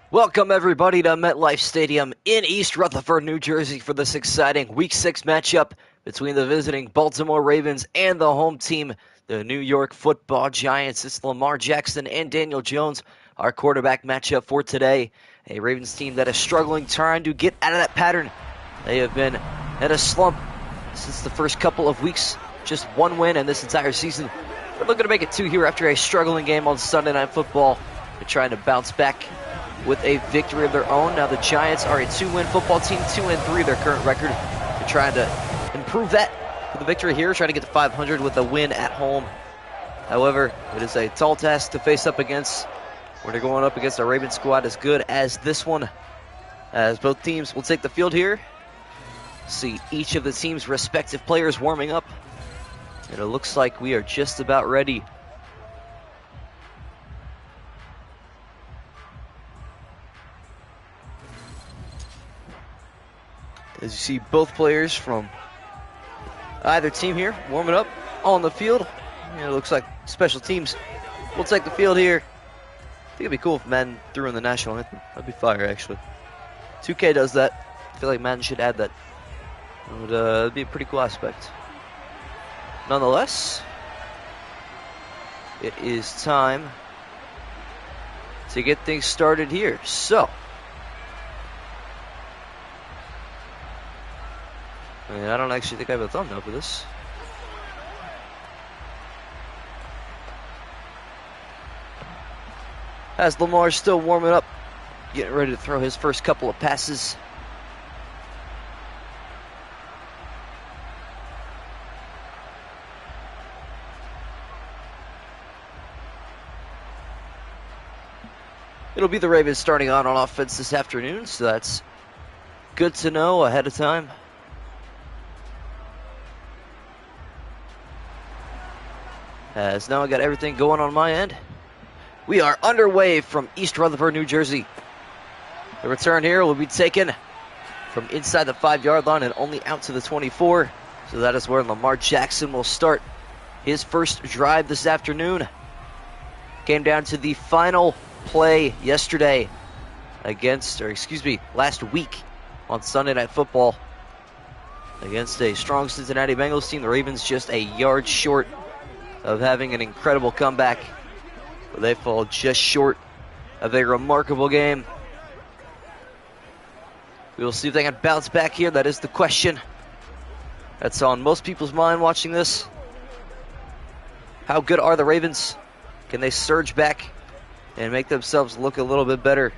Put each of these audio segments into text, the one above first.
Welcome everybody to MetLife Stadium in East Rutherford, New Jersey for this exciting Week 6 matchup between the visiting Baltimore Ravens and the home team, the New York Football Giants. It's Lamar Jackson and Daniel Jones, our quarterback matchup for today. A Ravens team that is struggling, trying to get out of that pattern. They have been at a slump since the first couple of weeks. Just one win in this entire season. They're looking to make it two here after a struggling game on Sunday Night Football. They're trying to bounce back with a victory of their own. Now the Giants are a 2-win football team, 2-3 their current record. They're trying to improve that for the victory here, trying to get to 500 with a win at home. However, it is a tall task to face up against when they're going up against a Ravens squad as good as this one. As both teams will take the field here, see each of the team's respective players warming up. And it looks like we are just about ready. As you see both players from either team here warming up on the field. It looks like special teams will take the field here. I think it'd be cool if Madden threw in the national anthem. That'd be fire, actually. 2K does that. I feel like Madden should add that. It'd be a pretty cool aspect. Nonetheless, it is time to get things started here. So, I don't actually think I have a thumbnail for this. As Lamar's still warming up, getting ready to throw his first couple of passes. It'll be the Ravens starting on offense this afternoon, so that's good to know ahead of time. As now I got everything going on my end. We are underway from East Rutherford, New Jersey. The return here will be taken from inside the 5-yard line and only out to the 24. So that is where Lamar Jackson will start his first drive this afternoon. Came down to the final play yesterday last week on Sunday Night Football against a strong Cincinnati Bengals team. The Ravens just a yard short of having an incredible comeback. But they fall just short of a remarkable game. We will see if they can bounce back here. That is the question that's on most people's mind watching this. How good are the Ravens? Can they surge back and make themselves look a little bit better?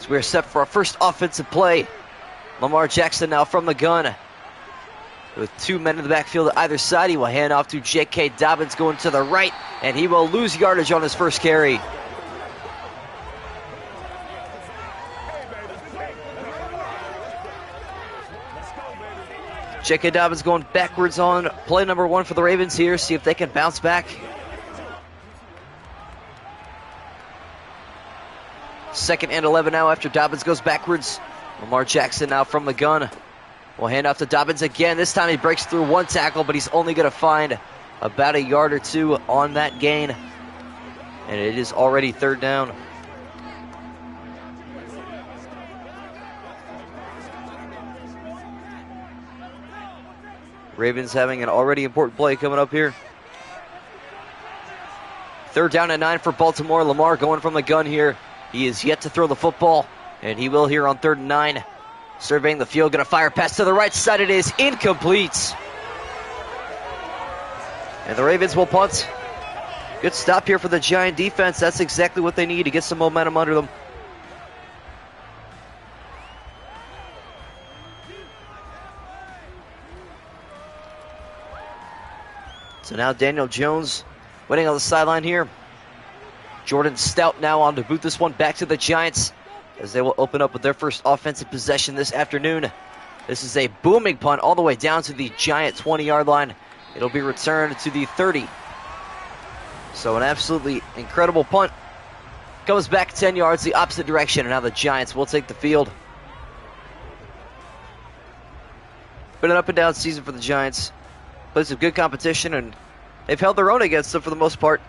So we're set for our first offensive play. Lamar Jackson now from the gun. With 2 men in the backfield at either side, he will hand off to J.K. Dobbins going to the right, and he will lose yardage on his first carry. J.K. Dobbins going backwards on play number 1 for the Ravens here. See if they can bounce back. Second and 11 now after Dobbins goes backwards. Lamar Jackson now from the gun. We'll hand off to Dobbins again. This time he breaks through 1 tackle, but he's only going to find about a yard or 2 on that gain. And it is already 3rd down. Ravens having an already important play coming up here. 3rd down and 9 for Baltimore. Lamar going from the gun here. He is yet to throw the football, and he will here on 3rd and 9. Surveying the field, going to fire pass to the right side. It is incomplete. And the Ravens will punt. Good stop here for the Giant defense. That's exactly what they need to get some momentum under them. So now Daniel Jones waiting on the sideline here. Jordan Stout now on to boot this one back to the Giants, as they will open up with their first offensive possession this afternoon. This is a booming punt all the way down to the Giant 20-yard line. It'll be returned to the 30. So an absolutely incredible punt. Comes back 10 yards the opposite direction, and now the Giants will take the field. Been an up and down season for the Giants. Played some good competition, and they've held their own against them for the most part.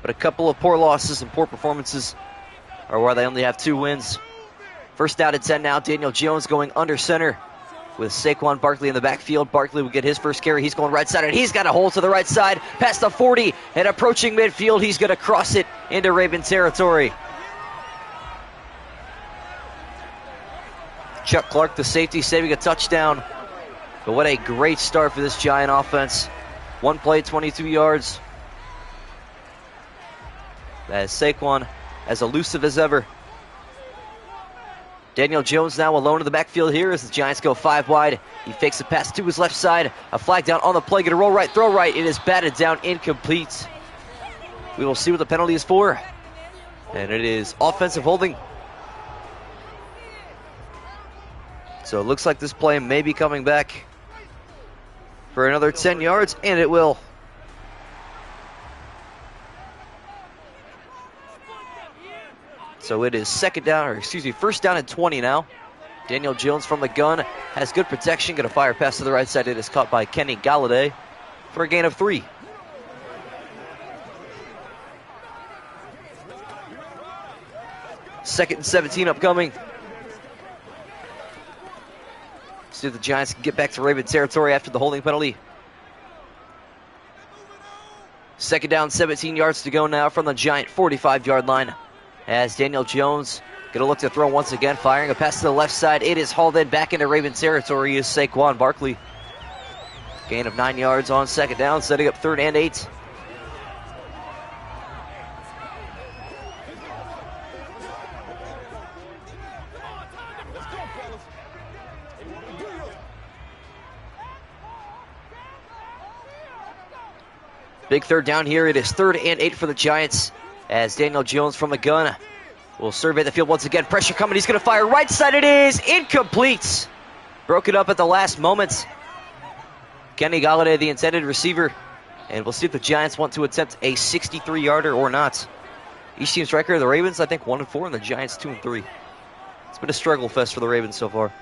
but a couple of poor losses and poor performances are why they only have 2 wins. First down and 10 now. Daniel Jones going under center with Saquon Barkley in the backfield. Barkley will get his first carry. He's going right side, and he's got a hole to the right side, past the 40, and approaching midfield. He's going to cross it into Raven territory. Chuck Clark, the safety, saving a touchdown. But what a great start for this Giant offense. 1 play, 22 yards. As Saquon as elusive as ever. Daniel Jones now alone in the backfield here as the Giants go 5 wide. He fakes a pass to his left side. A flag down on the play. Going to roll right, throw right. It is batted down, incomplete. We will see what the penalty is for. And it is offensive holding. So it looks like this play may be coming back for another 10 yards, and it will. So it is first down and 20 now. Daniel Jones from the gun has good protection. Going to fire pass to the right side. It is caught by Kenny Galladay for a gain of 3. Second and 17 upcoming. See if the Giants can get back to Raven territory after the holding penalty. Second down, 17 yards to go now from the Giant 45-yard line. As Daniel Jones going to look to throw once again, firing a pass to the left side. It is hauled in back into Raven territory is Saquon Barkley. Gain of 9 yards on second down, setting up 3rd and 8. Big 3rd down here. It is 3rd and 8 for the Giants as Daniel Jones from the gun will survey the field once again. Pressure coming. He's going to fire right side. It is incomplete. Broke it up at the last moment. Kenny Galladay, the intended receiver. And we'll see if the Giants want to attempt a 63-yarder or not. Each team's record, the Ravens, I think 1-4, and the Giants 2-3. It's been a struggle fest for the Ravens so far.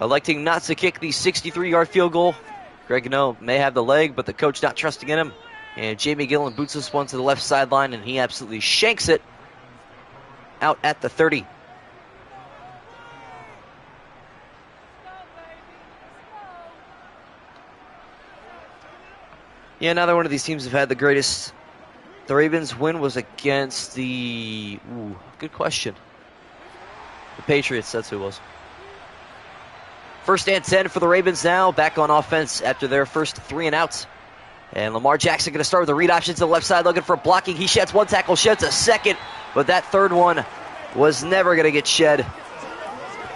Electing not to kick the 63-yard field goal. Greg Gano may have the leg, but the coach not trusting in him. And Jamie Gillen boots this one to the left sideline, and he absolutely shanks it out at the 30. Yeah, neither one of these teams have had the greatest. The Ravens' win was against the... good question. The Patriots, that's who it was. First and 10 for the Ravens now. Back on offense after their first 3 and outs. And Lamar Jackson going to start with the read option to the left side, looking for blocking. He sheds 1 tackle, sheds a second, but that 3rd one was never going to get shed.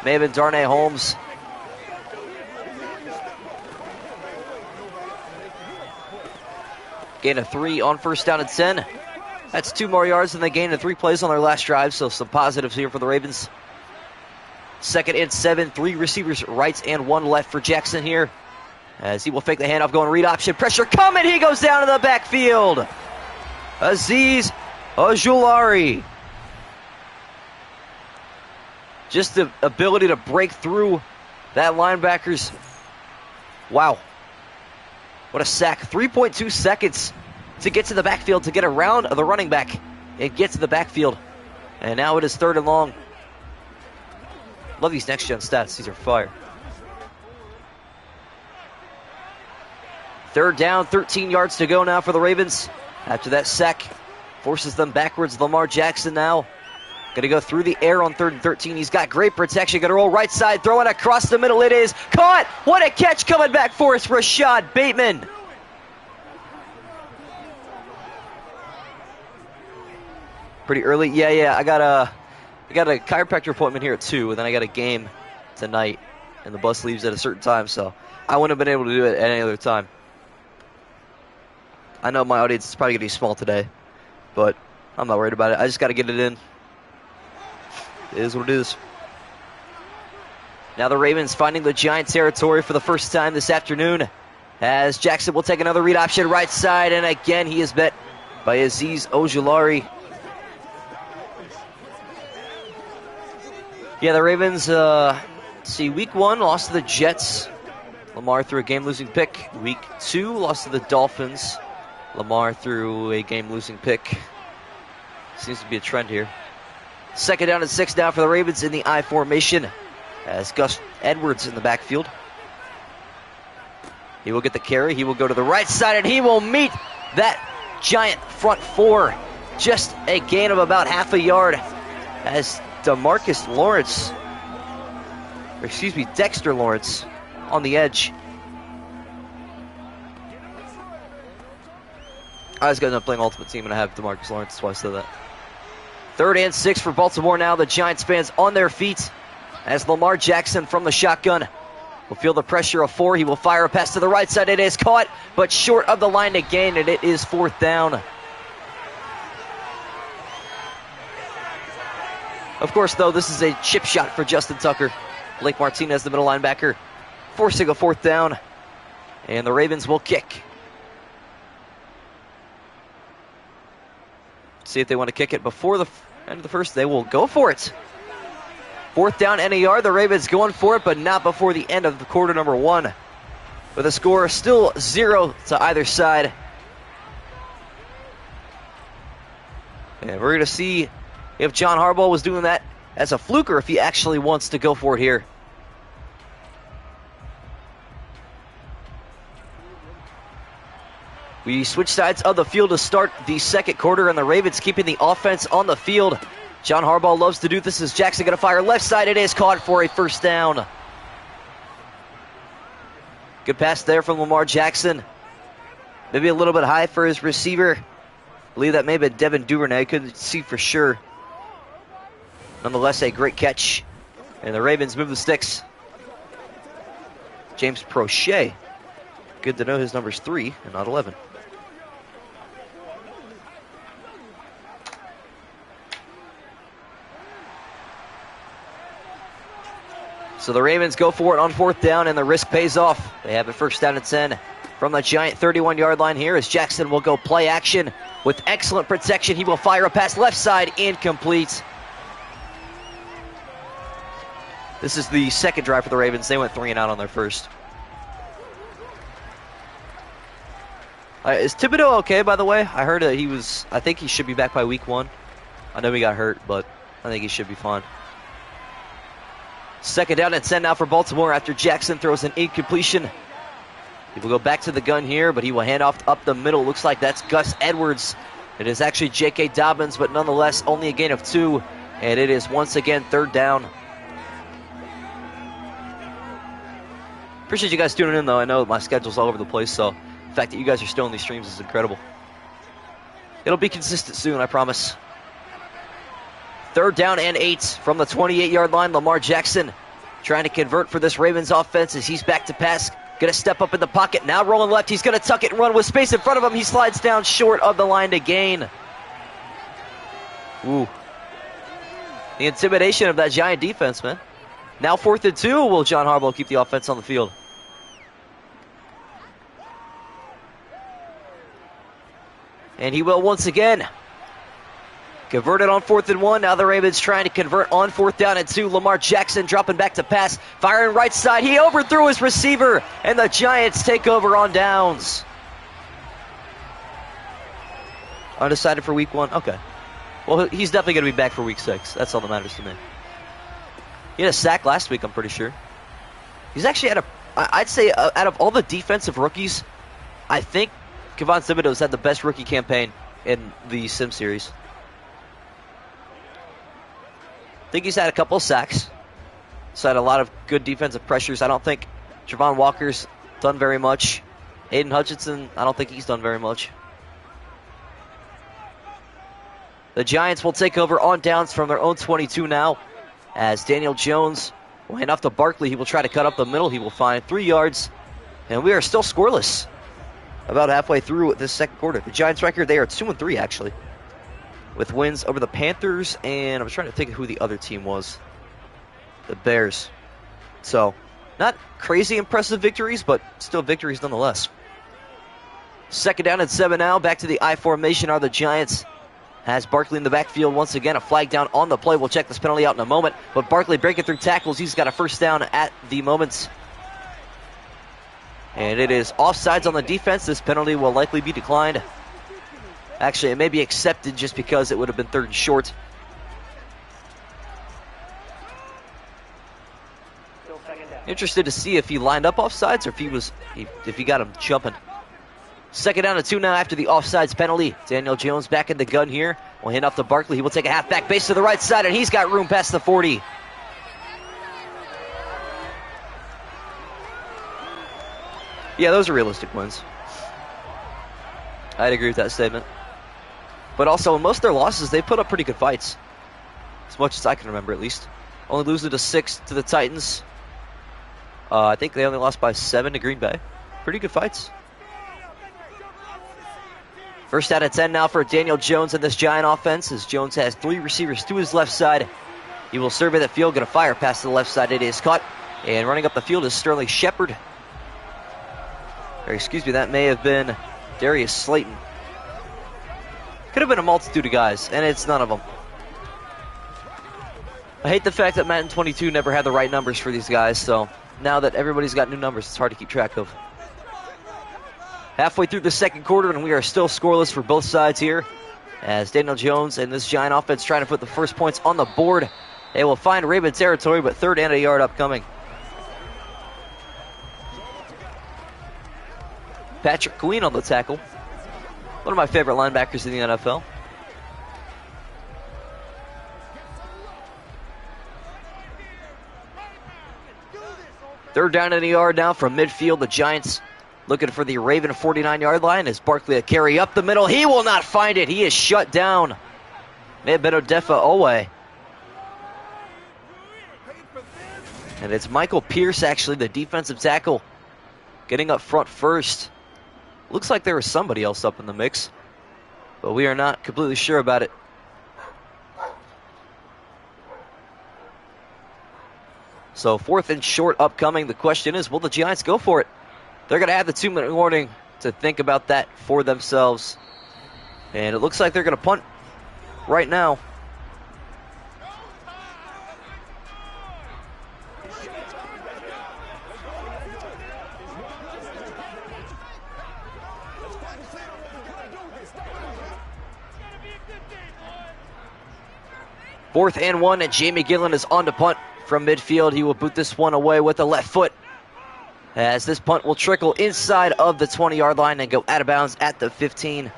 May have been Darnay Holmes. Gain of 3 on first down and 10. That's 2 more yards than they gained in 3 plays on their last drive, so some positives here for the Ravens. Second and 7, 3 receivers right and 1 left for Jackson here. As he will fake the handoff, going read option. Pressure coming. He goes down to the backfield. Azeez Ojulari. Just the ability to break through that linebacker's. Wow. What a sack. 3.2 seconds to get to the backfield, to get around the running back and get to the backfield. And now it is 3rd and long. Love these next-gen stats. These are fire. 3rd down, 13 yards to go now for the Ravens. After that sack, forces them backwards. Lamar Jackson now going to go through the air on 3rd and 13. He's got great protection. Going to roll right side, throw it across the middle. It is caught. What a catch coming back for us, Rashad Bateman. Pretty early. Yeah. I got a chiropractor appointment here at 2, and then I got a game tonight, and the bus leaves at a certain time, so I wouldn't have been able to do it at any other time. I know my audience is probably going to be small today, but I'm not worried about it. I just got to get it in. It is what it is. Now the Ravens finding the Giant territory for the first time this afternoon, as Jackson will take another read option right side, and again he is met by Azeez Ojulari. Yeah, the Ravens, week 1 lost to the Jets. Lamar threw a game-losing pick. Week 2 lost to the Dolphins. Lamar threw a game-losing pick. Seems to be a trend here. 2nd down and 6 now for the Ravens in the I formation as Gus Edwards in the backfield. He will get the carry. He will go to the right side, and he will meet that Giant front four. Just a gain of about half a yard as Dexter Lawrence on the edge. I was going to end up playing Ultimate Team, and I have DeMarcus Lawrence. That's why I said that. 3rd and 6 for Baltimore now. The Giants fans on their feet as Lamar Jackson from the shotgun will feel the pressure of 4. He will fire a pass to the right side. It is caught, but short of the line to gain, and it is 4th down. Of course, though, this is a chip shot for Justin Tucker. Blake Martinez, the middle linebacker, forcing a 4th down, and the Ravens will kick. See if they want to kick it before the end of the first. They will go for it. 4th down and a yard. The Ravens going for it, but not before the end of the quarter number 1. With a score still 0 to either side. And we're going to see if John Harbaugh was doing that as a fluke or if he actually wants to go for it here. We switch sides of the field to start the 2nd quarter, and the Ravens keeping the offense on the field. John Harbaugh loves to do this as Jackson going to fire left side. It is caught for a 1st down. Good pass there from Lamar Jackson. Maybe a little bit high for his receiver. I believe that may have been Devin Duvernay. Couldn't see for sure. Nonetheless, a great catch. And the Ravens move the sticks. James Prochet. Good to know his number's 3 and not 11. So the Ravens go for it on 4th down, and the risk pays off. They have a 1st down and 10 from the Giant 31-yard line here as Jackson will go play action with excellent protection. He will fire a pass left side, incomplete. This is the 2nd drive for the Ravens. They went 3 and out on their first. Is Thibodeau okay, by the way? I heard that I think he should be back by week 1. I know he got hurt, but I think he should be fine. 2nd down and 10 now for Baltimore after Jackson throws an incompletion. He will go back to the gun here, but he will hand off up the middle. Looks like that's Gus Edwards. It is actually J.K. Dobbins, but nonetheless only a gain of 2. And it is once again 3rd down. Appreciate you guys tuning in, though. I know my schedule's all over the place, so the fact that you guys are still in these streams is incredible. It'll be consistent soon, I promise. 3rd down and 8 from the 28-yard line. Lamar Jackson trying to convert for this Ravens offense as he's back to pass. Going to step up in the pocket. Now rolling left. He's going to tuck it and run with space in front of him. He slides down short of the line to gain. Ooh. The intimidation of that Giant defense, man. Now 4th and 2. Will John Harbaugh keep the offense on the field? And he will once again. Converted on 4th and 1. Now the Ravens trying to convert on 4th down and 2. Lamar Jackson dropping back to pass. Firing right side. He overthrew his receiver. And the Giants take over on downs. Undecided for week 1? Okay. Well, he's definitely going to be back for week 6. That's all that matters to me. He had a sack last week, I'm pretty sure. He's actually I'd say out of all the defensive rookies, I think Kevon Thibodeau's had the best rookie campaign in the Sim series. I think he's had a couple of sacks. He's had a lot of good defensive pressures. I don't think Javon Walker's done very much. Aiden Hutchinson, I don't think he's done very much. The Giants will take over on downs from their own 22 now, as Daniel Jones will hand off to Barkley. He will try to cut up the middle. He will find 3 yards. And we are still scoreless about halfway through this 2nd quarter. The Giants record, they are 2-3 actually, with wins over the Panthers, and I was trying to think of who the other team was. The Bears. So, not crazy impressive victories, but still victories nonetheless. 2nd down and 7 now. Back to the I formation are the Giants. Has Barkley in the backfield once again. A flag down on the play. We'll check this penalty out in a moment. But Barkley breaking through tackles. He's got a 1st down at the moment. And it is offsides on the defense. This penalty will likely be declined. Actually, it may be accepted just because it would have been 3rd and short. Interested to see if he lined up offsides or if he got him jumping. 2nd down and 2 now after the offsides penalty. Daniel Jones back in the gun here. Will hand off to Barkley. He will take a halfback base to the right side, and he's got room past the 40. Yeah, those are realistic wins. I'd agree with that statement. But also, in most of their losses, they put up pretty good fights. As much as I can remember, at least. Only losing to 6 to the Titans. I think they only lost by 7 to Green Bay. Pretty good fights. 1st out of 10 now for Daniel Jones in this Giant offense, as Jones has 3 receivers to his left side. He will survey the field, going to fire past to the left side. It is caught. And running up the field is Sterling Shepard. Or excuse me, that may have been Darius Slayton. Could have been a multitude of guys, and it's none of them. I hate the fact that Madden 22 never had the right numbers for these guys, so now that everybody's got new numbers, it's hard to keep track of. Halfway through the 2nd quarter, and we are still scoreless for both sides here, as Daniel Jones and this Giant offense trying to put the first points on the board. They will find Raven territory, but 3rd and a yard upcoming. Patrick Queen on the tackle. One of my favorite linebackers in the NFL. Third down and a yard now from midfield. The Giants looking for the Raven 49-yard line as Barkley a carry up the middle. He will not find it. He is shut down. May have been Odefa Owe. And it's Michael Pierce, actually, the defensive tackle, getting up front first. Looks like there was somebody else up in the mix, but we are not completely sure about it. So 4th and short upcoming. The question is, will the Giants go for it? They're going to have the 2-minute warning to think about that for themselves. And it looks like they're going to punt right now. Fourth and 1, and Jamie Gillen is on to punt from midfield. He will boot this one away with the left foot, as this punt will trickle inside of the 20-yard line and go out of bounds at the 15.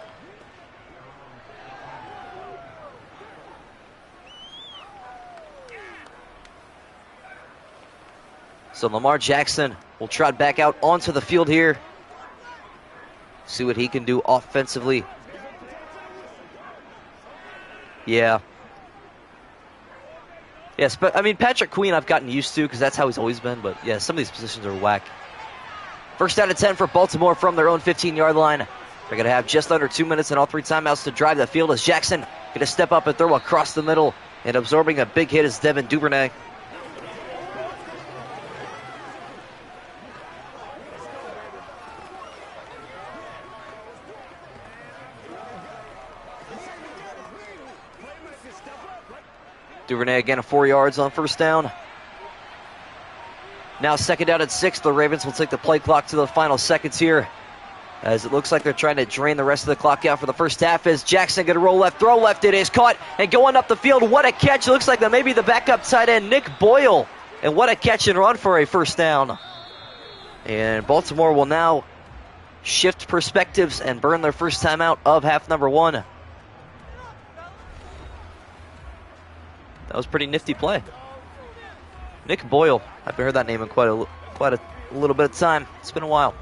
So Lamar Jackson will trot back out onto the field here. See what he can do offensively. Yeah. Yes, but I mean, Patrick Queen I've gotten used to because that's how he's always been. But yeah, some of these positions are whack. 1st out of 10 for Baltimore from their own 15-yard line. They're going to have just under 2 minutes and all 3 timeouts to drive the field as Jackson going to step up and throw across the middle. And absorbing a big hit is Devin Duvernay. Duvernay again 4 yards on 1st down. Now 2nd down and 6. The Ravens will take the play clock to the final seconds here, as it looks like they're trying to drain the rest of the clock out for the first half. As Jackson going to roll left, throw left. It is caught and going up the field. What a catch. It looks like that may be the backup tight end, Nick Boyle. And what a catch and run for a 1st down. And Baltimore will now shift perspectives and burn their first timeout of half number 1. That was a pretty nifty play. Nick Boyle. I haven't heard that name in quite a little bit of time. It's been a while.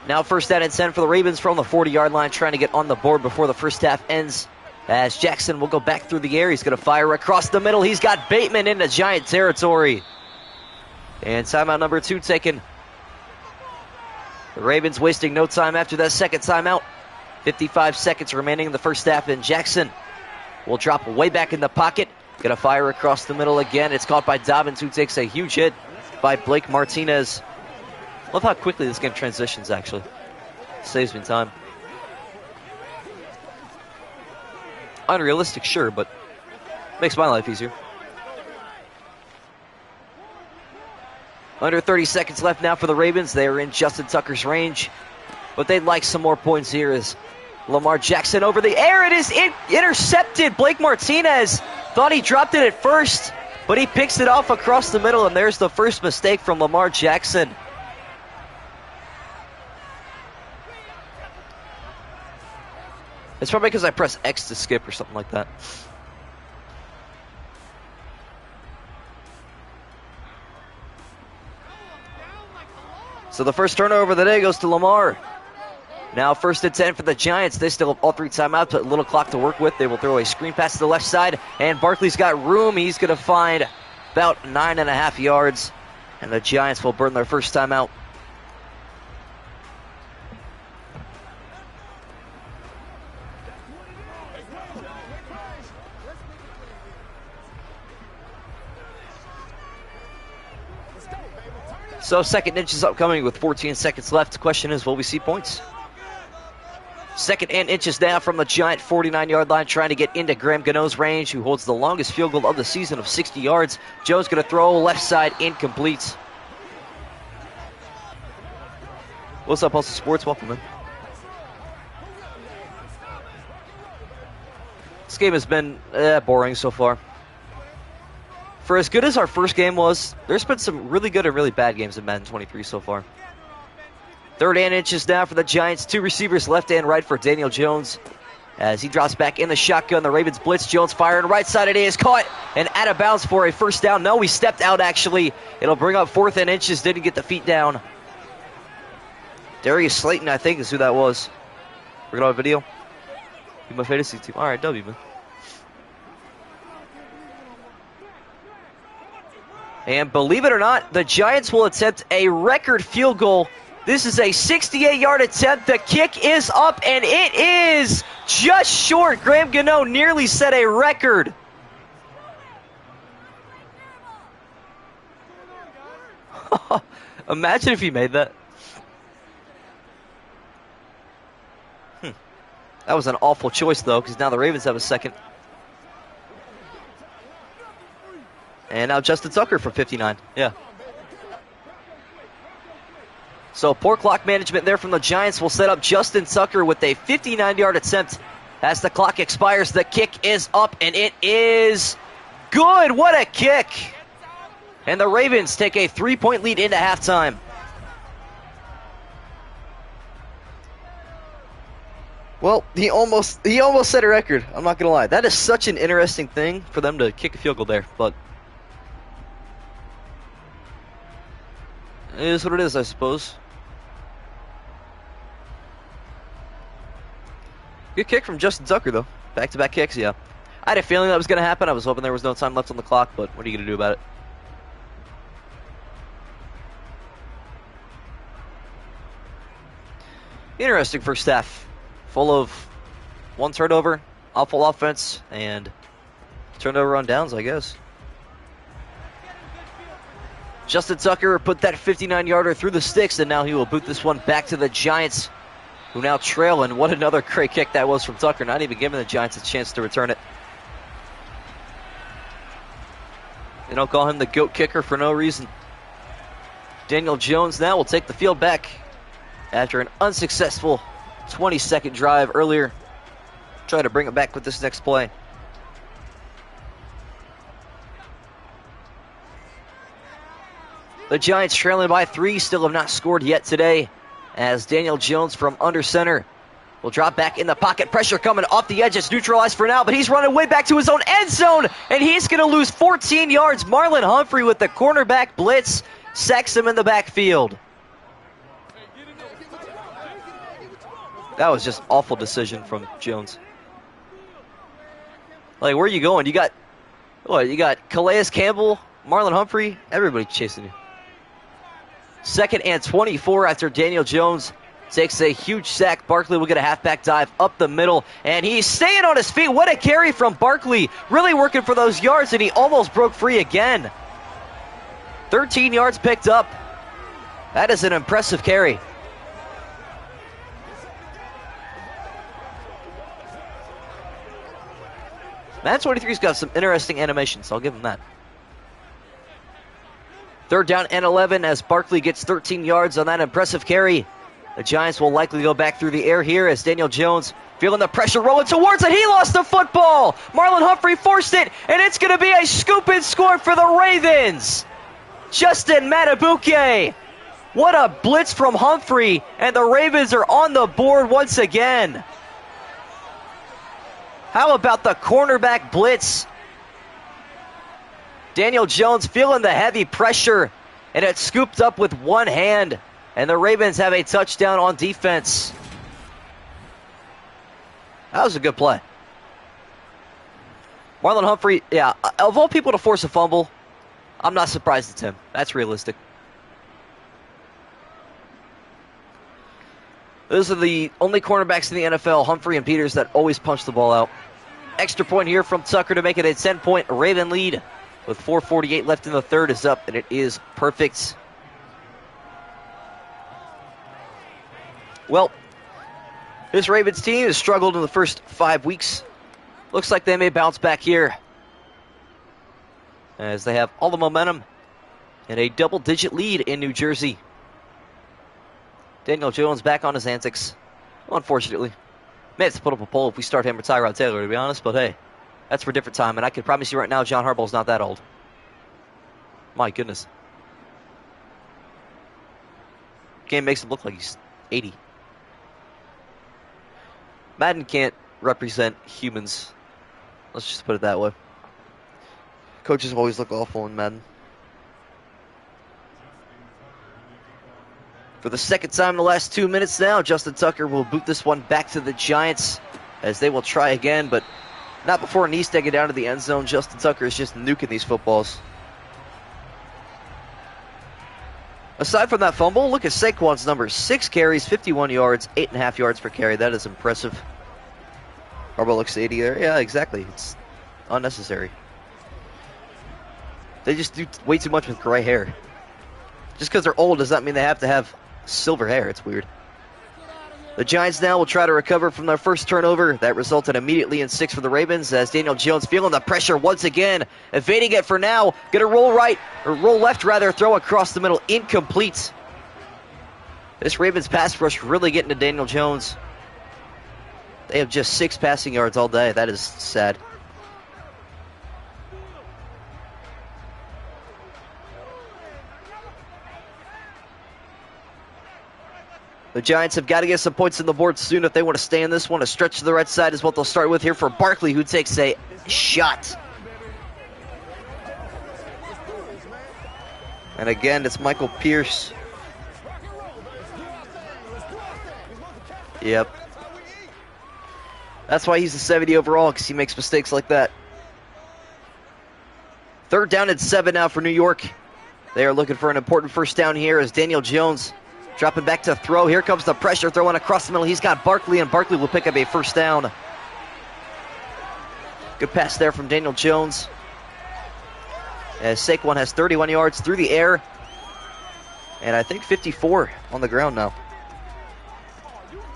Now 1st out and 10 for the Ravens from the 40-yard line, trying to get on the board before the first half ends. As Jackson will go back through the air. He's going to fire across the middle. He's got Bateman into Giant territory. And timeout number 2 taken. The Ravens wasting no time after that second timeout. 55 seconds remaining in the first half, and Jackson will drop way back in the pocket. Going to fire across the middle again. It's caught by Dobbins, who takes a huge hit by Blake Martinez. Love how quickly this game transitions, actually. Saves me time. Unrealistic, sure, but makes my life easier. Under 30 seconds left now for the Ravens. They are in Justin Tucker's range, but they'd like some more points here as Lamar Jackson over the air. It is intercepted. Blake Martinez thought he dropped it at first, but he picks it off across the middle, and there's the first mistake from Lamar Jackson. It's probably because I pressed X to skip or something like that. So the first turnover of the day goes to Lamar. Now 1st and 10 for the Giants. They still have all 3 timeouts, but a little clock to work with. They will throw a screen pass to the left side, and Barkley's got room. He's going to find about 9.5 yards, and the Giants will burn their first timeout. So 2nd inch is upcoming with 14 seconds left. The question is, will we see points? 2nd and inches now from the Giant 49-yard line, trying to get into Graham Gano's range, who holds the longest field goal of the season of 60 yards. Jones going to throw left side, incomplete. What's up, Hustle Sports? Welcome in. This game has been boring so far. For as good as our first game was, there's been some really good and really bad games in Madden 23 so far. 3rd and inches now for the Giants. 2 receivers left and right for Daniel Jones. As he drops back in the shotgun, the Ravens blitz. Jones firing right side. It is caught and out of bounds for a first down. No, he stepped out actually. It'll bring up 4th and inches. Didn't get the feet down. Darius Slayton, I think, is who that was. We're going to have a video. You my fantasy team. All right, W, man. And believe it or not, the Giants will attempt a record field goal. This is a 68-yard attempt. The kick is up, and it is just short. Graham Gano nearly set a record. Imagine if he made that. That was an awful choice, though, because now the Ravens have a second. And now Justin Tucker for 59. Yeah. So poor clock management there from the Giants will set up Justin Tucker with a 59-yard attempt. As the clock expires, the kick is up, and it is good. What a kick. And the Ravens take a 3-point lead into halftime. Well, he almost set a record. I'm not going to lie. That is such an interesting thing for them to kick a field goal there, but it is what it is, I suppose. Good kick from Justin Tucker, though. Back-to-back kicks, yeah. I had a feeling that was going to happen. I was hoping there was no time left on the clock, but what are you going to do about it? Interesting first half. Full of one turnover, awful offense, and turnover on downs, I guess. Justin Tucker put that 59-yarder through the sticks, and now he will boot this one back to the Giants, who now trail. And what another great kick that was from Tucker, not even giving the Giants a chance to return it. They don't call him the GOAT kicker for no reason. Daniel Jones now will take the field back after an unsuccessful 20-second drive earlier. Try to bring it back with this next play. The Giants trailing by 3, still have not scored yet today, as Daniel Jones from under center will drop back in the pocket. Pressure coming off the edge. It's neutralized for now, but he's running way back to his own end zone, and he's going to lose 14 yards. Marlon Humphrey with the cornerback blitz sacks him in the backfield. That was just awful decision from Jones. Like, where are you going? You got, what, you got Calais Campbell, Marlon Humphrey, everybody chasing you. 2nd and 24 after Daniel Jones takes a huge sack. Barkley will get a halfback dive up the middle, and he's staying on his feet. What a carry from Barkley. Really working for those yards, and he almost broke free again. 13 yards picked up. That is an impressive carry. Madden 23's got some interesting animations, so I'll give him that. 3rd down and 11 as Barkley gets 13 yards on that impressive carry. The Giants will likely go back through the air here as Daniel Jones feeling the pressure rolling towards it. He lost the football. Marlon Humphrey forced it, and it's going to be a scoop and score for the Ravens. Justin Matabuke. What a blitz from Humphrey, and the Ravens are on the board once again. How about the cornerback blitz? Daniel Jones feeling the heavy pressure, and it's scooped up with one hand, and the Ravens have a touchdown on defense. That was a good play. Marlon Humphrey, yeah, of all people to force a fumble, I'm not surprised it's him. That's realistic. Those are the only cornerbacks in the NFL, Humphrey and Peters, that always punch the ball out. Extra point here from Tucker to make it a 10-point Raven lead. With 4:48 left in the third is up, and it is perfect. Well, this Ravens team has struggled in the first 5 weeks. Looks like they may bounce back here, as they have all the momentum and a double-digit lead in New Jersey. Daniel Jones back on his antics, unfortunately. May have to put up a poll if we start him or Tyrod Taylor, to be honest, but hey, that's for a different time, and I can promise you right now, John Harbaugh's not that old. My goodness. Game makes him look like he's 80. Madden can't represent humans. Let's just put it that way. Coaches always look awful in Madden. For the second time in the last 2 minutes now, Justin Tucker will boot this one back to the Giants as they will try again, but not before an East get down to the end zone. Justin Tucker is just nuking these footballs. Aside from that fumble, look at Saquon's numbers. 6 carries, 51 yards, 8.5 yards per carry. That is impressive. Harbaugh looks 80 there. Yeah, exactly. It's unnecessary. They just do way too much with gray hair. Just because they're old does not mean they have to have silver hair. It's weird. The Giants now will try to recover from their first turnover. That resulted immediately in 6 for the Ravens as Daniel Jones feeling the pressure once again. Evading it for now. Going to roll right, or roll left rather, throw across the middle. Incomplete. This Ravens pass rush really getting to Daniel Jones. They have just 6 passing yards all day. That is sad. The Giants have got to get some points on the board soon if they want to stay in this one. A stretch to the right side is what they'll start with here for Barkley, who takes a shot. And again, it's Michael Pierce. Yep. That's why he's a 70 overall, because he makes mistakes like that. 3rd down and 7 now for New York. They are looking for an important first down here as Daniel Jones dropping back to throw. Here comes the pressure, throwing across the middle. He's got Barkley, and Barkley will pick up a first down. Good pass there from Daniel Jones. As Saquon has 31 yards through the air. And I think 54 on the ground now.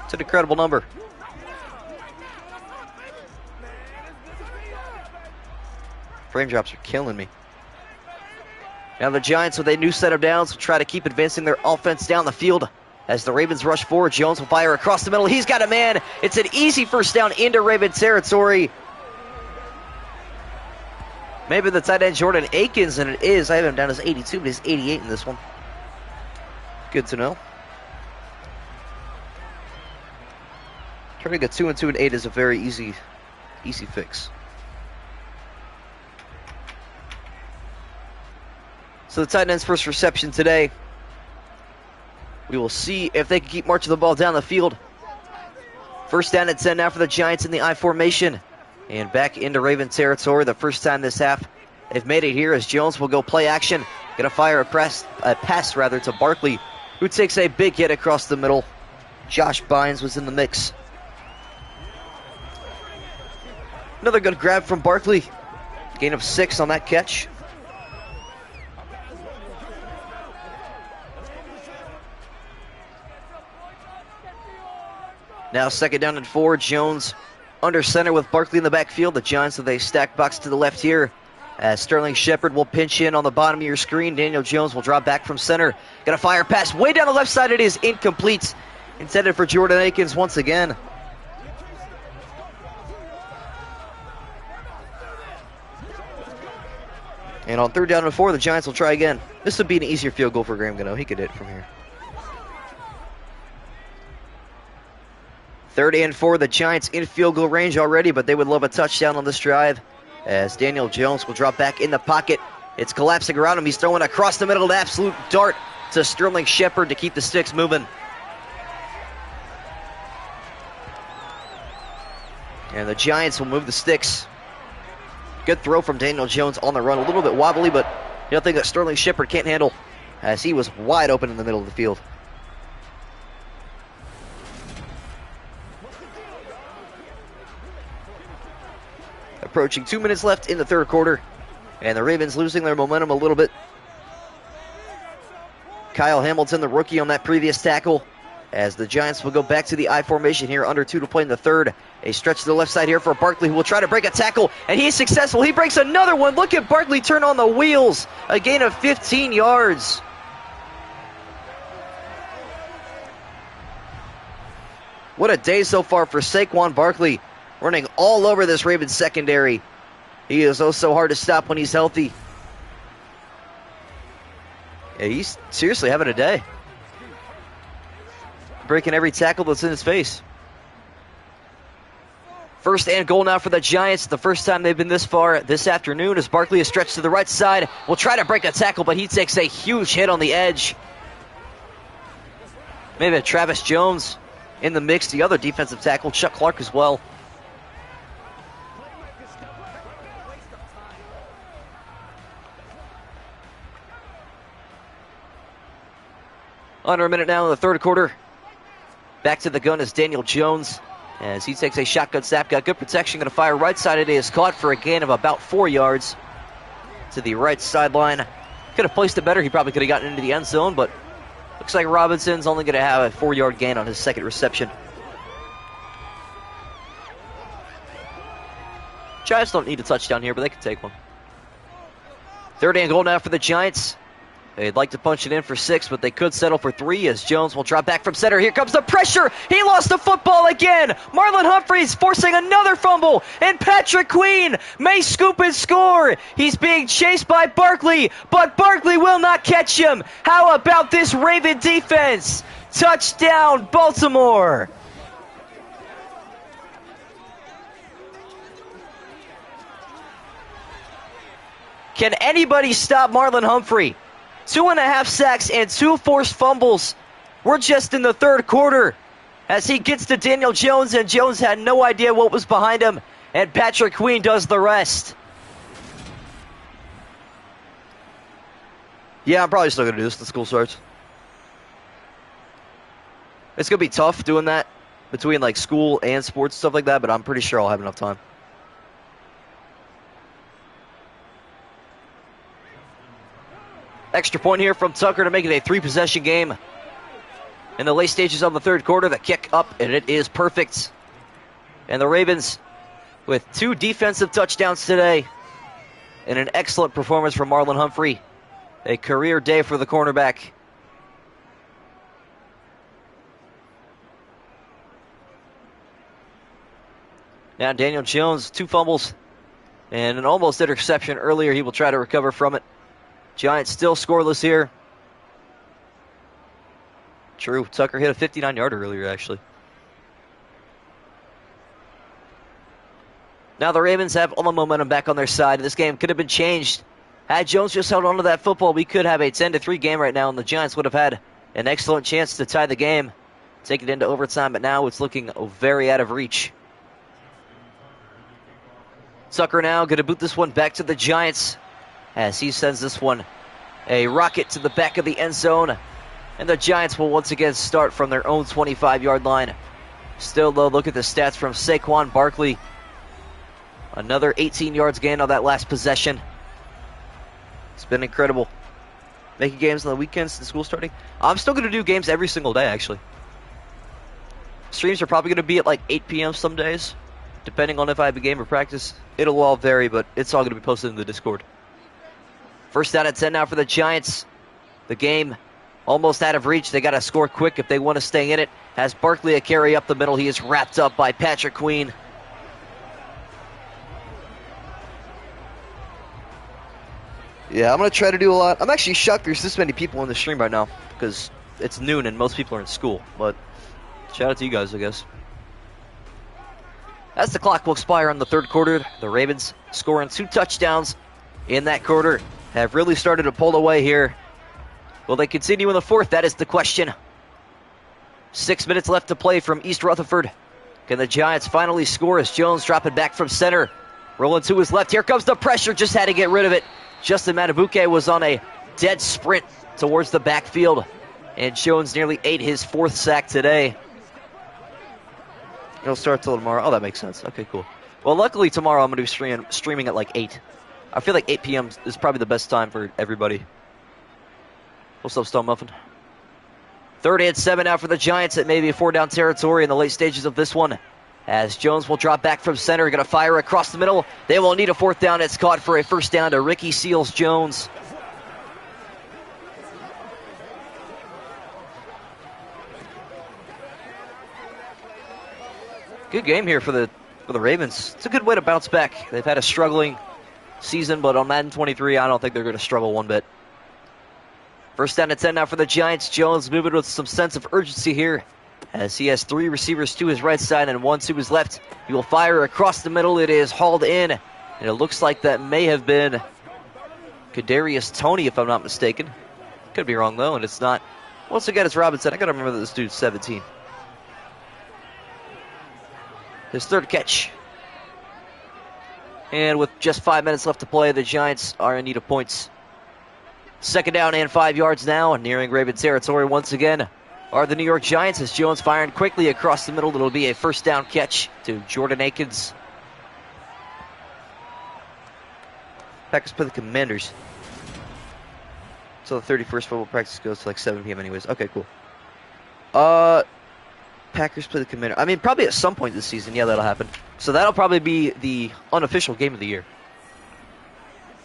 It's an incredible number. Frame drops are killing me. Now the Giants with a new set of downs will try to keep advancing their offense down the field. As the Ravens rush forward, Jones will fire across the middle. He's got a man. It's an easy first down into Raven territory. Maybe the tight end Jordan Akins, and it is. I have him down as 82, but he's 88 in this one. Good to know. Turning a 2 and 2 and 8 is a very easy fix. So the tight end's first reception today. We will see if they can keep marching the ball down the field. First down and 10 now for the Giants in the I formation. And back into Raven territory the first time this half. They've made it here as Jones will go play action. Going to fire a pass to Barkley, who takes a big hit across the middle. Josh Bynes was in the mix. Another good grab from Barkley. Gain of 6 on that catch. Now 2nd down and 4. Jones under center with Barkley in the backfield. The Giants with a stack box to the left here. As Sterling Shepard will pinch in on the bottom of your screen. Daniel Jones will drop back from center. Gonna fire pass way down the left side. It is incomplete. Intended for Jordan Akins once again. And on 3rd down and 4, the Giants will try again. This would be an easier field goal for Graham Gano. He could hit it from here. 3rd and 4, the Giants in field goal range already, but they would love a touchdown on this drive. As Daniel Jones will drop back in the pocket. It's collapsing around him. He's throwing across the middle, an absolute dart to Sterling Shepard to keep the sticks moving. And the Giants will move the sticks. Good throw from Daniel Jones on the run. A little bit wobbly, but nothing that Sterling Shepard can't handle, as he was wide open in the middle of the field. Approaching 2 minutes left in the 3rd quarter, and the Ravens losing their momentum a little bit. Kyle Hamilton, the rookie, on that previous tackle, as the Giants will go back to the I formation here, under 2 to play in the 3rd. A stretch to the left side here for Barkley, who will try to break a tackle, and he's successful. He breaks another one. Look at Barkley turn on the wheels. A gain of 15 yards. What a day so far for Saquon Barkley, running all over this Ravens secondary. He is oh so hard to stop when he's healthy. Yeah, he's seriously having a day. Breaking every tackle that's in his face. 1st and goal now for the Giants. The first time they've been this far this afternoon, as Barkley is stretched to the right side. Will try to break a tackle, but he takes a huge hit on the edge. Maybe a Travis Jones in the mix. The other defensive tackle, Chuck Clark, as well. Under a minute now in the 3rd quarter. Back to the gun is Daniel Jones, as he takes a shotgun snap. Got good protection. Going to fire right side. It is caught for a gain of about 4 yards to the right sideline. Could have placed it better. He probably could have gotten into the end zone, but looks like Robinson's only going to have a 4-yard gain on his 2nd reception. Giants don't need a touchdown here, but they can take one. 3rd and goal now for the Giants. They'd like to punch it in for 6, but they could settle for 3, as Jones will drop back from center. Here comes the pressure. He lost the football again. Marlon Humphreys forcing another fumble, and Patrick Queen may scoop and score. He's being chased by Barkley, but Barkley will not catch him. How about this Raven defense? Touchdown, Baltimore. Can anybody stop Marlon Humphrey? 2.5 sacks and 2 forced fumbles. We're just in the 3rd quarter, as he gets to Daniel Jones, and Jones had no idea what was behind him, and Patrick Queen does the rest. Yeah, I'm probably still going to do this till school starts. It's going to be tough doing that between like school and sports, stuff like that, but I'm pretty sure I'll have enough time. Extra point here from Tucker to make it a 3-possession game. In the late stages of the 3rd quarter, the kick up, and it is perfect. And the Ravens with 2 defensive touchdowns today, and an excellent performance from Marlon Humphrey. A career day for the cornerback. Now Daniel Jones, 2 fumbles and an almost interception earlier. He will try to recover from it. Giants still scoreless here. True, Tucker hit a 59-yarder earlier, actually. Now the Ravens have all the momentum back on their side. This game could have been changed. Had Jones just held on to that football, we could have a 10-3 game right now, and the Giants would have had an excellent chance to tie the game, take it into overtime, but now it's looking very out of reach. Tucker now going to boot this one back to the Giants, as he sends this one a rocket to the back of the end zone. And the Giants will once again start from their own 25-yard line. Still, though, look at the stats from Saquon Barkley. Another 18 yards gain on that last possession. It's been incredible. Making games on the weekends since school starting. I'm still going to do games every single day, actually. Streams are probably going to be at like 8 p.m. some days, depending on if I have a game or practice. It'll all vary, but it's all going to be posted in the Discord. First down and 10 now for the Giants. The game almost out of reach. They got to score quick if they want to stay in it. Has Barkley a carry up the middle. He is wrapped up by Patrick Queen. Yeah, I'm going to try to do a lot. I'm actually shocked there's this many people on the stream right now because it's noon and most people are in school. But shout out to you guys, I guess. As the clock will expire on the third quarter, the Ravens scoring 2 touchdowns in that quarter have really started to pull away here. Will they continue in the fourth? That is the question. 6 minutes left to play from East Rutherford. Can the Giants finally score as Jones dropping back from center? Rolling to his left. Here comes the pressure. Just had to get rid of it. Justin Matabuke was on a dead sprint towards the backfield. And Jones nearly ate his 4th sack today. It'll start till tomorrow. Oh, that makes sense. Okay, cool. Well, luckily tomorrow I'm going to be streaming at like 8. I feel like 8 p.m. is probably the best time for everybody. What's up, Stone Muffin? 3rd and 7 now for the Giants. It may be a 4-down territory in the late stages of this one. As Jones will drop back from center. Going to fire across the middle. They will need a 4th down. It's caught for a 1st down to Ricky Seals-Jones. Good game here for the Ravens. It's a good way to bounce back. They've had a struggling season, but on Madden 23, I don't think they're going to struggle one bit. 1st down and 10 now for the Giants. Jones moving with some sense of urgency here as he has 3 receivers to his right side and 1 to his left. He will fire across the middle. It is hauled in, and it looks like that may have been Kadarius Toney, if I'm not mistaken. Could be wrong, though, and it's not. Once again, it's Robinson. I got to remember that this dude's 17. His 3rd catch. And with just 5 minutes left to play, the Giants are in need of points. 2nd down and 5 yards now, nearing Raven territory once again are the New York Giants as Jones firing quickly across the middle. It'll be a 1st down catch to Jordan Akins. Packers play the Commanders. So the 31st football practice goes to like 7 p.m. anyways. Okay, cool. Packers play the Commanders. I mean, probably at some point this season, yeah, that'll happen. So that'll probably be the unofficial game of the year.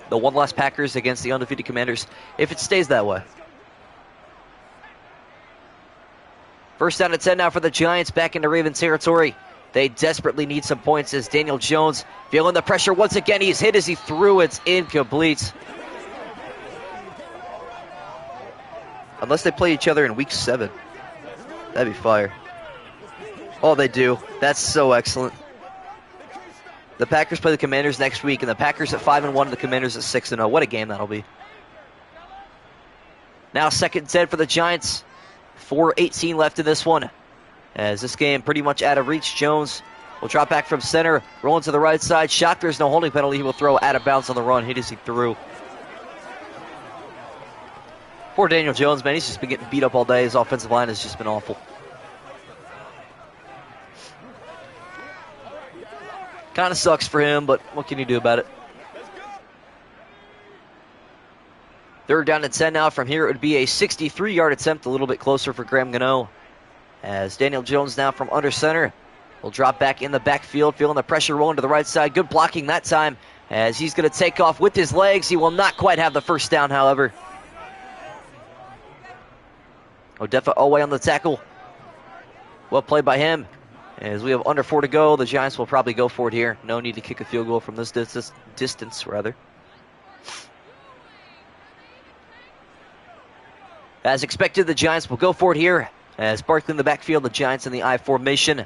The one last Packers against the undefeated Commanders, if it stays that way. 1st down and 10 now for the Giants, back into Raven territory. They desperately need some points as Daniel Jones feeling the pressure once again. He's hit as he threw. It's incomplete. Unless they play each other in week 7. That'd be fire. Oh, they do. That's so excellent. The Packers play the Commanders next week, and the Packers at 5-1, and the Commanders at 6-0. What a game that'll be. Now 2nd and 10 for the Giants. 4:18 left in this one. As this game pretty much out of reach, Jones will drop back from center, rolling to the right side. Shock, there's no holding penalty. He will throw out of bounds on the run. Hit as he threw. Poor Daniel Jones, man. He's just been getting beat up all day. His offensive line has just been awful. Kind of sucks for him, but what can you do about it? 3rd down and 10 now. From here, it would be a 63-yard attempt, a little bit closer for Graham Gano. As Daniel Jones now from under center will drop back in the backfield, feeling the pressure rolling to the right side. Good blocking that time as he's going to take off with his legs. He will not quite have the 1st down, however. Odefa Owe on the tackle. Well played by him. As we have under 4 to go, the Giants will probably go for it here. No need to kick a field goal from this distance, rather. As expected, the Giants will go for it here. As Barkley in the backfield, the Giants in the I formation.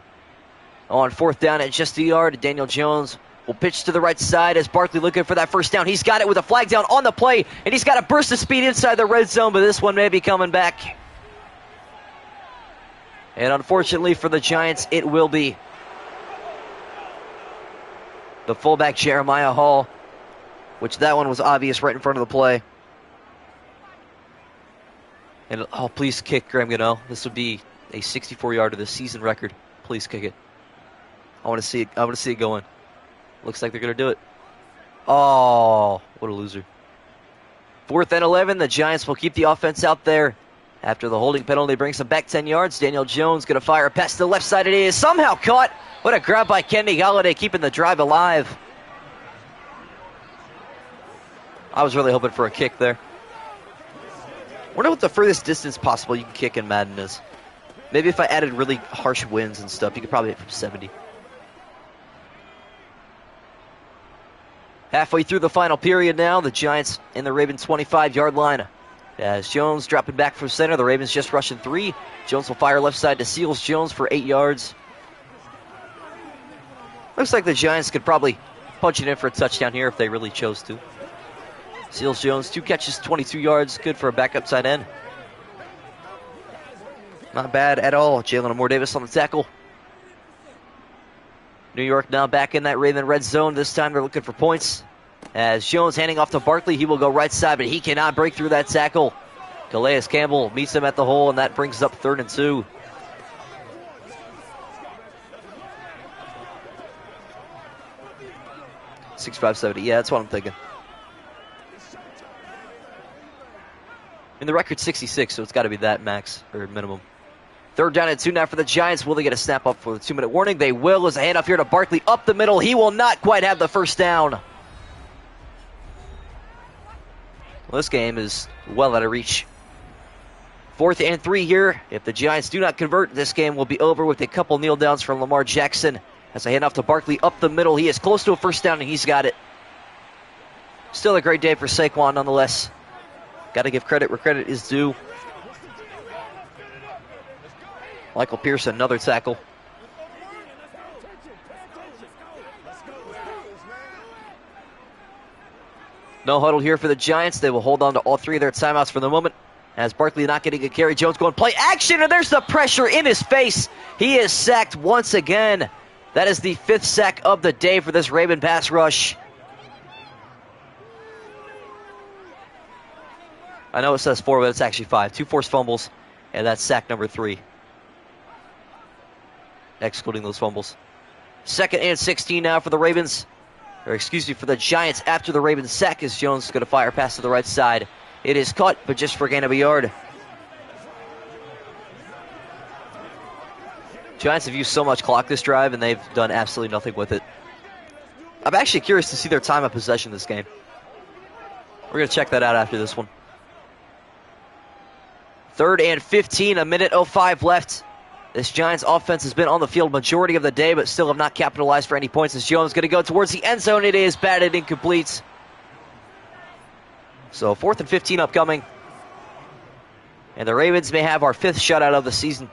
On 4th down at just a yard, Daniel Jones will pitch to the right side as Barkley looking for that 1st down. He's got it with a flag down on the play, and he's got a burst of speed inside the red zone, but this one may be coming back. And unfortunately for the Giants, it will be. The fullback Jeremiah Hall, which that one was obvious right in front of the play. And oh, please kick, Graham Gano. This would be a 64-yarder, the season record. Please kick it. I want to see it. I want to see it going. Looks like they're going to do it. Oh, what a loser. 4th and 11. The Giants will keep the offense out there. After the holding penalty brings them back 10 yards, Daniel Jones going to fire a pass to the left side. It is somehow caught. What a grab by Kenny Galladay, keeping the drive alive. I was really hoping for a kick there. Wonder what the furthest distance possible you can kick in Madden is. Maybe if I added really harsh winds and stuff, you could probably hit from 70. Halfway through the final period now, the Giants in the Ravens 25-yard line. As Jones dropping back from center, the Ravens just rushing 3. Jones will fire left side to Seals Jones for 8 yards. Looks like the Giants could probably punch it in for a touchdown here if they really chose to. Seals Jones, 2 catches, 22 yards, good for a backup tight end. Not bad at all. Jalen Amore Davis on the tackle. New York now back in that Raven red zone. This time they're looking for points. As Jones handing off to Barkley, he will go right side, but he cannot break through that tackle. Calais Campbell meets him at the hole, and that brings up 3rd and 2. $6.570. Yeah, that's what I'm thinking. And the record's 66, so it's got to be that max or minimum. 3rd down and 2 now for the Giants. Will they get a snap up for the 2-minute warning? They will, as a handoff here to Barkley up the middle. He will not quite have the first down. Well, this game is well out of reach. 4th and 3 here. If the Giants do not convert, this game will be over with a couple kneel downs from Lamar Jackson. As a handoff to Barkley up the middle. He is close to a first down, and he's got it. Still a great day for Saquon nonetheless. Got to give credit where credit is due. Michael Pearson, another tackle. No huddle here for the Giants. They will hold on to all 3 of their timeouts for the moment. As Barkley not getting a carry, Jones going play action, and there's the pressure in his face. He is sacked once again. That is the 5th sack of the day for this Raven pass rush. I know it says 4, but it's actually 5. 2 forced fumbles, and that's sack number 3. Excluding those fumbles. 2nd and 16 now for the Ravens. Or excuse me, for the Giants after the Ravens sack, as Jones is going to fire pass to the right side. It is caught, but just for a gain of a yard. Giants have used so much clock this drive, and they've done absolutely nothing with it. I'm actually curious to see their time of possession this game. We're going to check that out after this one. 3rd and 15, 1:05 left. This Giants offense has been on the field majority of the day, but still have not capitalized for any points as Jones going to go towards the end zone. It is batted incomplete. So 4th and 15 upcoming. And the Ravens may have our 5th shutout of the season.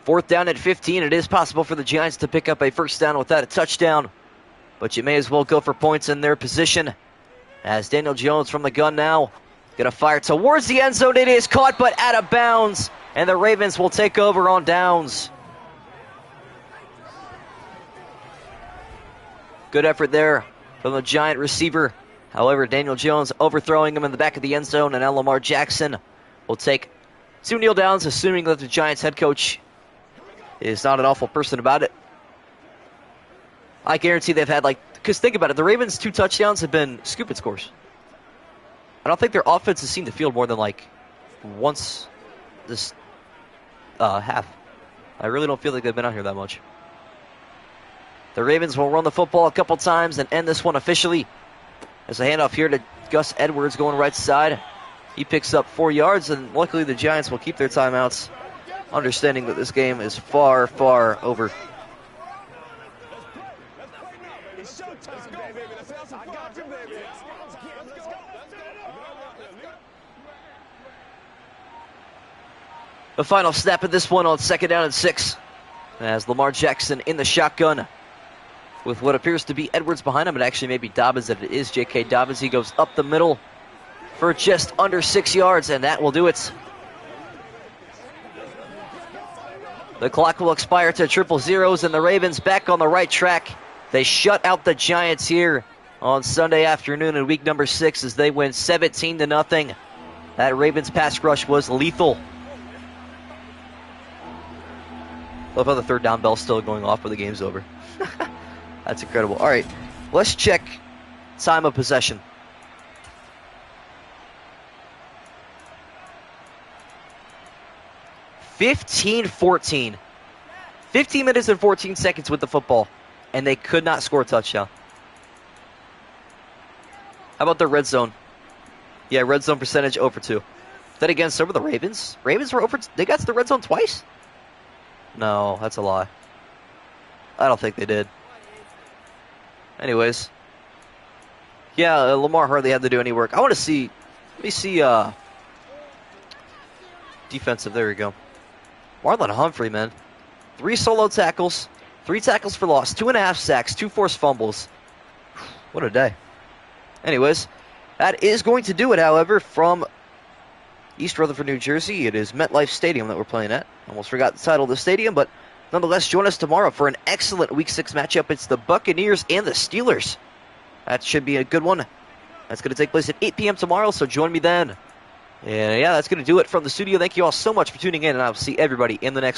Fourth down at 15. It is possible for the Giants to pick up a first down without a touchdown, but you may as well go for points in their position. As Daniel Jones from the gun now, going to fire towards the end zone. It is caught, but out of bounds, and the Ravens will take over on downs. Good effort there from the Giant receiver. However, Daniel Jones overthrowing him in the back of the end zone, and now Lamar Jackson will take 2 kneel downs, assuming that the Giants head coach is not an awful person about it. I guarantee they've had, because think about it, the Ravens' 2 touchdowns have been scoop and scores. I don't think their offense has seen the field more than once this half. I really don't feel like they've been out here that much. The Ravens will run the football a couple times and end this one officially. As a handoff here to Gus Edwards going right side. He picks up 4 yards, and luckily the Giants will keep their timeouts, understanding that this game is far, far over. The final snap of this one on 2nd down and 6. As Lamar Jackson in the shotgun with what appears to be Edwards behind him. It actually may be Dobbins, that it is J.K. Dobbins. He goes up the middle for just under 6 yards, and that will do it. The clock will expire to 000, and the Ravens back on the right track. They shut out the Giants here on Sunday afternoon in week number 6 as they win 17-0. That Ravens pass rush was lethal. Love how the 3rd down bell's still going off, but the game's over. That's incredible. All right, let's check time of possession. 15-14. 15 minutes and 14 seconds with the football, and they could not score a touchdown. How about their red zone? Yeah, red zone percentage 0 for 2. Then again, so were the Ravens. Ravens were over. They got to the red zone twice? No, that's a lie. I don't think they did. Anyways. Yeah, Lamar hardly had to do any work. I want to see. Let me see. Defensive. There we go. Marlon Humphrey, man. 3 solo tackles. 3 tackles for loss. 2.5 sacks. 2 forced fumbles. What a day. Anyways, that is going to do it, however, from East Rutherford, New Jersey. It is MetLife Stadium that we're playing at. Almost forgot the title of the stadium, but nonetheless, join us tomorrow for an excellent Week 6 matchup. It's the Buccaneers and the Steelers. That should be a good one. That's going to take place at 8 p.m. tomorrow, so join me then. And yeah, that's going to do it from the studio. Thank you all so much for tuning in, and I'll see everybody in the next one.